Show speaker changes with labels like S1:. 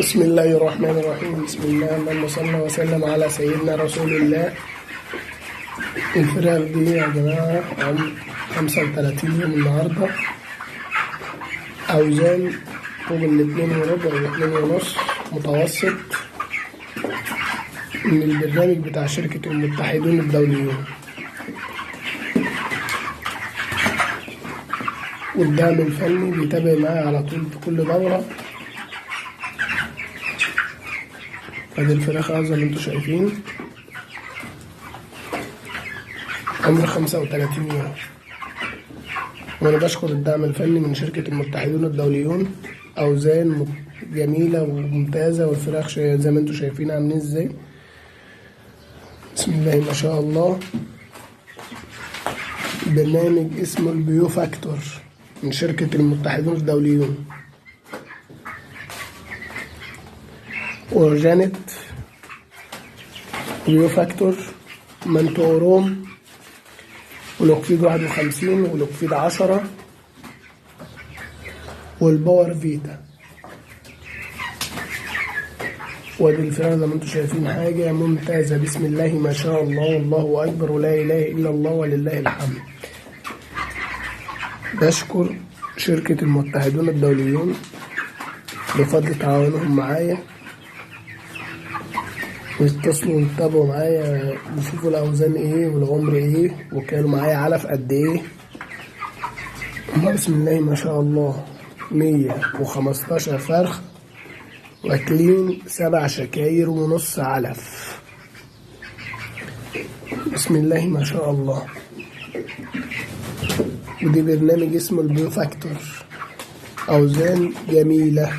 S1: بسم الله الرحمن الرحيم. بسم الله، اللهم صل وسلم على سيدنا رسول الله. الفراخ دي يا جماعة عم 35 يوم النهاردة، أوزان طول 2.25 و2.5 متوسط، من البرنامج بتاع شركة المتحدون الدوليون. والدعم الفني بيتابع معايا على طول في كل دورة. ادي الفراخ زي ما انتوا شايفين، عمر 35 يوم. وانا بشكر الدعم الفني من شركة المتحدون الدوليون. اوزان جميلة وممتازة، والفراخ زي ما انتوا شايفين عاملين ازاي. بسم الله ما شاء الله. برنامج اسمه البيو فاكتور من شركة المتحدون الدوليون. اورجانيت بيو فاكتور، منتوروم، ولوكفيد 51 ولوكفيد 10 والباور فيتا. وادي الفراخ زي ما انتوا شايفين حاجة ممتازة. بسم الله ما شاء الله، والله أكبر، ولا إله إلا الله، ولله الحمد. بشكر شركة المتحدون الدوليون بفضل تعاونهم معايا، ويتصلوا ويتابعوا معايا يشوفوا الأوزان ايه والعمر ايه، وكانوا معايا علف قد ايه. بسم الله ما شاء الله، 115 فرخ واكلين 7 شكاير ونص علف. بسم الله ما شاء الله. ودي برنامج اسمه البيو فاكتور، أوزان جميلة.